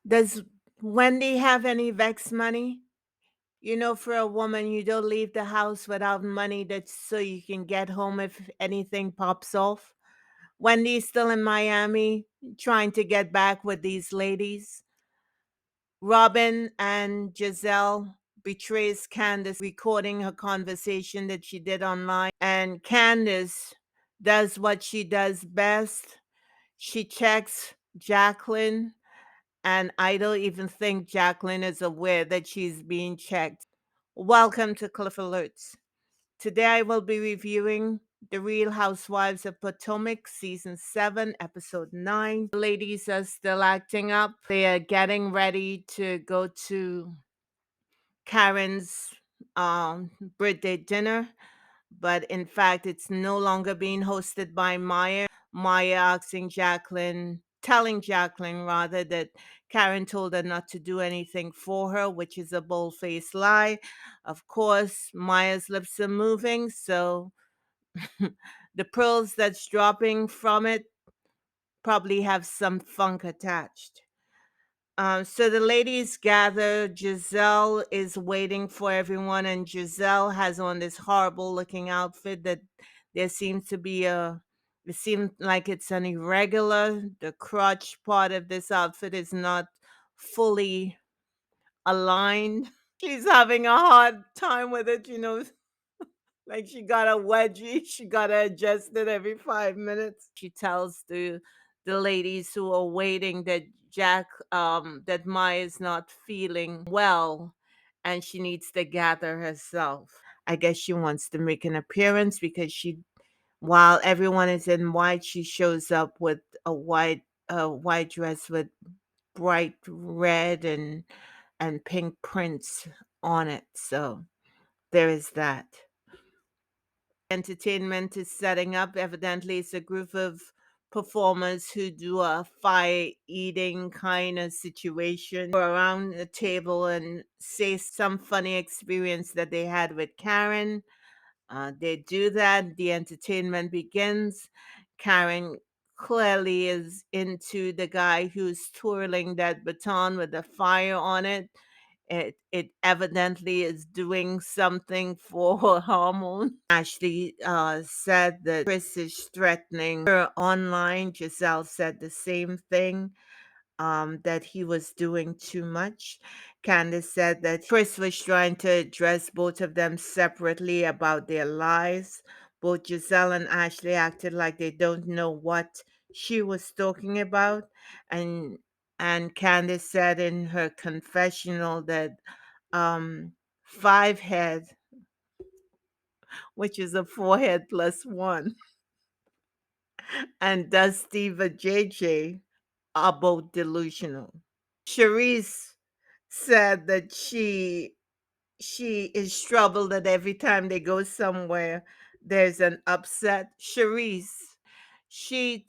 Does Wendy have any Vex money? For a woman, you don't leave the house without money that's so you can get home if anything pops off. Wendy's still in Miami trying to get back with these ladies. Robin and Giselle betrays Candace recording her conversation that she did online. And Candace does what she does best. She checks Jacqueline, and I don't even think Jacqueline is aware that she's being checked. Welcome to Cliff Alerts. Today I will be reviewing The Real Housewives of Potomac, Season 7, Episode 9. The ladies are still acting up. They are getting ready to go to Karen's birthday dinner, but in fact, it's no longer being hosted by Maya. Maya asking Jacqueline, telling Jacqueline rather, that Karen told her not to do anything for her, which is a bold faced lie. Of course, Maya's lips are moving, so the pearls that's dropping from it probably have some funk attached. So the ladies gather. Giselle is waiting for everyone, and Giselle has on this horrible looking outfit that there seems to be a. It seems like it's an irregular. The crotch part of this outfit is not fully aligned. She's having a hard time with it. Like she got a wedgie, she got to adjust it every 5 minutes. She tells the ladies who are waiting that that Maya's not feeling well and she needs to gather herself. I guess she wants to make an appearance because while everyone is in white, she shows up with a white dress with bright red and pink prints on it. So there is that. Entertainment is setting up. Evidently, it's a group of performers who do a fire eating kind of situation. Go around the table and say some funny experience that they had with Karen. They do that. The entertainment begins. Karen clearly is into the guy who's twirling that baton with the fire on it. It evidently is doing something for her hormone. Ashley said that Chris is threatening her online. Giselle said the same thing, that he was doing too much. Candace said that Chris was trying to address both of them separately about their lives. Both Giselle and Ashley acted like they don't know what she was talking about. And Candace said in her confessional that five head, which is a forehead plus one, and Dusty JJ are both delusional. Cherise said that she is troubled that every time they go somewhere there's an upset. Cherise, she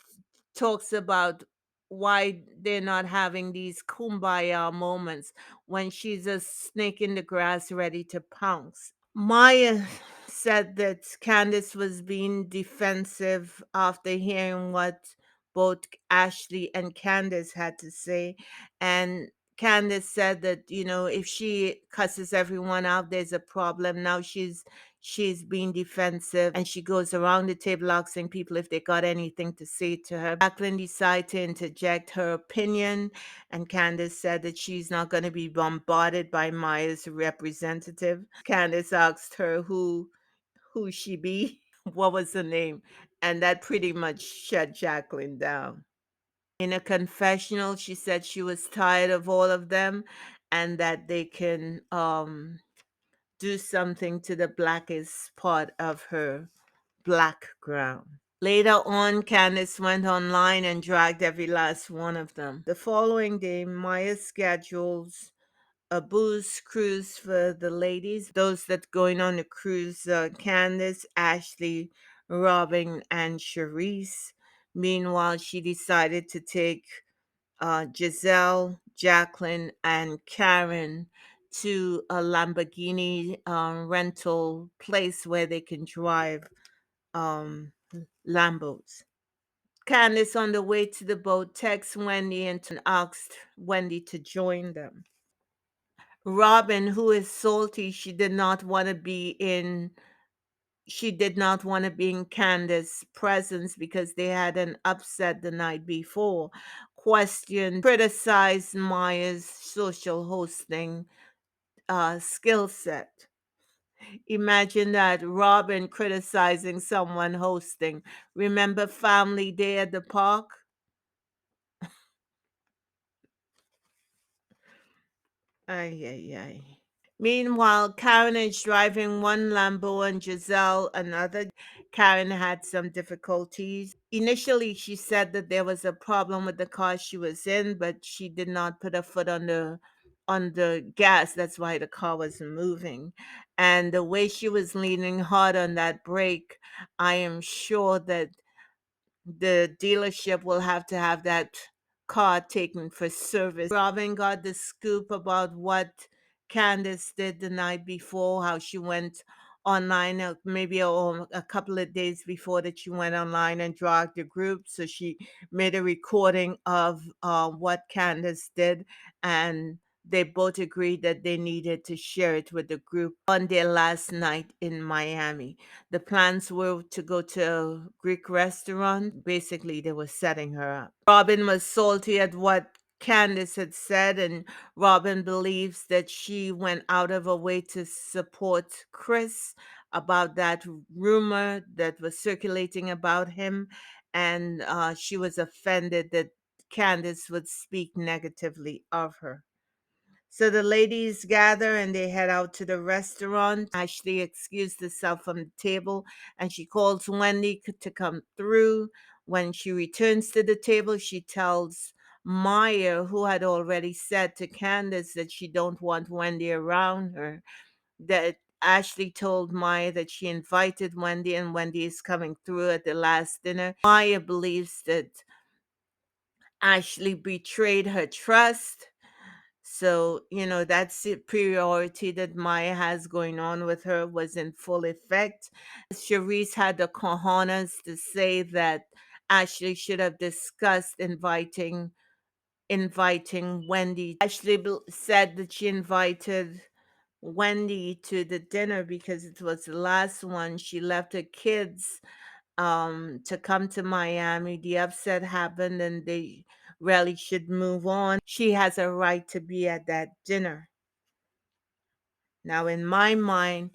talks about why they're not having these kumbaya moments when she's a snake in the grass ready to pounce. Maya said that Candace was being defensive after hearing what both Ashley and Candace had to say. And Candace said that, if she cusses everyone out, there's a problem. Now she's being defensive and she goes around the table asking people if they got anything to say to her. Jacqueline decided to interject her opinion, and Candace said that she's not going to be bombarded by Maya's representative. Candace asked her who she be, what was her name, and that pretty much shut Jacqueline down. In a confessional, she said she was tired of all of them and that they can do something to the blackest part of her black ground. Later on, Candace went online and dragged every last one of them. The following day, Maya schedules a booze cruise for the ladies. Those that going on the cruise, Candace, Ashley, Robin, and Charisse. Meanwhile, she decided to take Giselle, Jacqueline, and Karen to a Lamborghini rental place where they can drive um, Lambos. Candace, on the way to the boat, texts Wendy and asked Wendy to join them. Robin, who is salty, she did not want to be in Candace's presence because they had an upset the night before, questioned, criticized Maya's social hosting skill set. Imagine that, Robin criticizing someone hosting. Remember Family Day at the park? Ay, ay, ay. Meanwhile, Karen is driving one Lambo and Giselle another. Karen had some difficulties. Initially, she said that there was a problem with the car she was in, but she did not put her foot on the gas. That's why the car wasn't moving. And the way she was leaning hard on that brake, I am sure that the dealership will have to have that car taken for service. Robin got the scoop about what Candace did the night before, how she went online, maybe a couple of days before that she went online and dragged the group. So she made a recording of what Candace did, and they both agreed that they needed to share it with the group on their last night in Miami. The plans were to go to a Greek restaurant. Basically, they were setting her up. Robin was salty at what Candace had said, and Robin believes that she went out of her way to support Chris about that rumor that was circulating about him. And she was offended that Candace would speak negatively of her. So the ladies gather and they head out to the restaurant. Ashley excused herself from the table and she calls Wendy to come through. When she returns to the table, she tells Maya, who had already said to Candace that she don't want Wendy around her, that Ashley told Maya that she invited Wendy and Wendy is coming through at the last dinner. Maya believes that Ashley betrayed her trust, so, that superiority that Maya has going on with her was in full effect. Charisse had the cojones to say that Ashley should have discussed inviting Wendy. Ashley said that she invited Wendy to the dinner because it was the last one. She left her kids to come to Miami. The upset happened and they really should move on. She has a right to be at that dinner. Now, in my mind,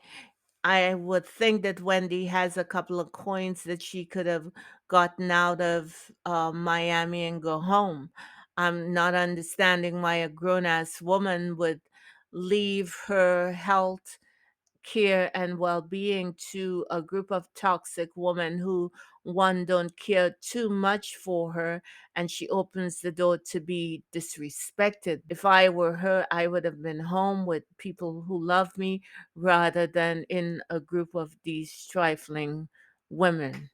I would think that Wendy has a couple of coins that she could have gotten out of Miami and go home. I'm not understanding why a grown ass woman would leave her health care and well-being to a group of toxic women who, one, don't care too much for her, and she opens the door to be disrespected. If I were her, I would have been home with people who love me rather than in a group of these trifling women.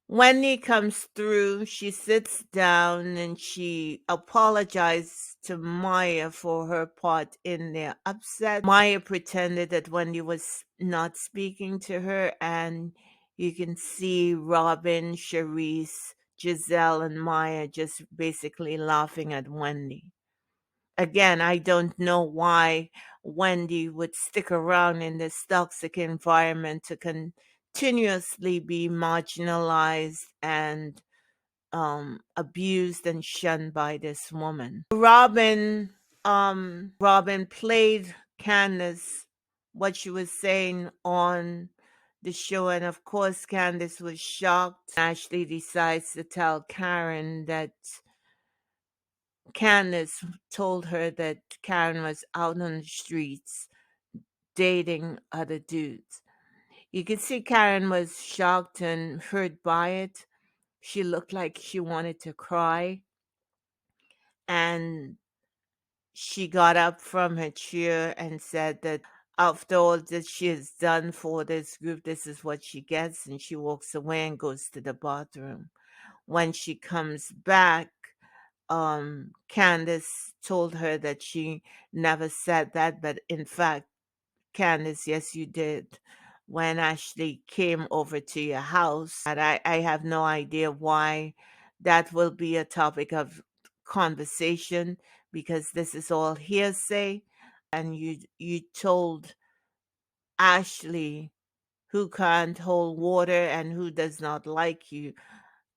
Wendy comes through, she sits down and she apologizes to Maya for her part in their upset. Maya pretended that Wendy was not speaking to her, and you can see Robin, Charisse, Giselle, and Maya just basically laughing at Wendy. Again, I don't know why Wendy would stick around in this toxic environment to continuously be marginalized and abused and shunned by this woman. Robin played Candace what she was saying on the show, and of course Candace was shocked. Ashley decides to tell Karen that Candace told her that Karen was out on the streets dating other dudes. You could see Karen was shocked and hurt by it. She looked like she wanted to cry. And she got up from her chair and said that after all that she has done for this group, this is what she gets. And she walks away and goes to the bathroom. When she comes back, Candace told her that she never said that, but in fact, Candace, yes, you did. when Ashley came over to your house. And I have no idea why that will be a topic of conversation, because this is all hearsay. And you told Ashley who can't hold water and who does not like you,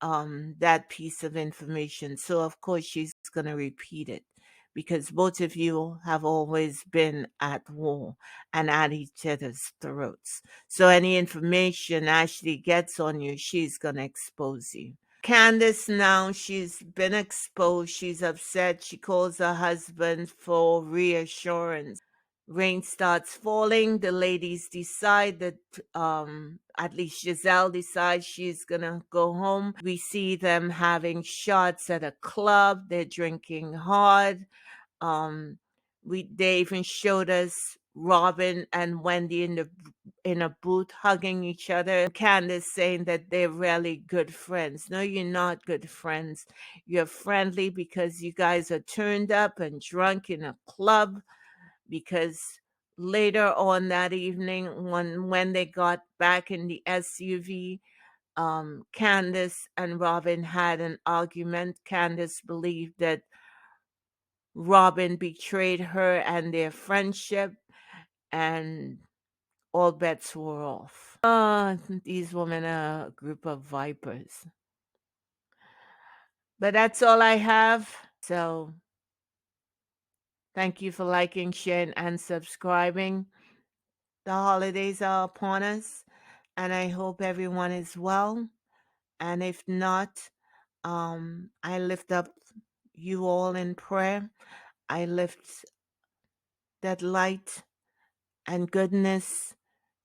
that piece of information. So of course she's going to repeat it, because both of you have always been at war and at each other's throats. So any information Ashley gets on you, she's going to expose you. Candace, now she's been exposed. She's upset. She calls her husband for reassurance. Rain starts falling. The ladies decide that, at least Giselle decides she's gonna go home. We see them having shots at a club. They're drinking hard. Um, they even showed us Robin and Wendy in a booth hugging each other. Candace saying that they're really good friends. No, you're not good friends. You're friendly because you guys are turned up and drunk in a club. Because later on that evening, when they got back in the SUV, Candace and Robin had an argument. Candace believed that Robin betrayed her and their friendship, and all bets were off. These women are a group of vipers. But that's all I have. So thank you for liking, sharing, and subscribing. The holidays are upon us, and I hope everyone is well. And if not, I lift up you all in prayer. I lift that light and goodness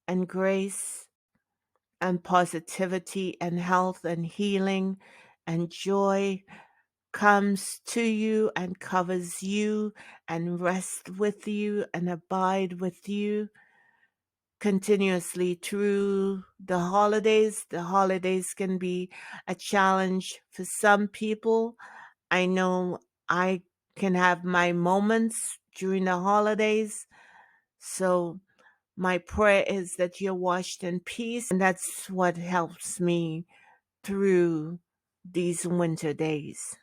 and grace and positivity and health and healing and joy comes to you and covers you and rests with you and abide with you continuously through the holidays. The holidays can be a challenge for some people. I know I can have my moments during the holidays. So my prayer is that you're washed in peace, and that's what helps me through these winter days.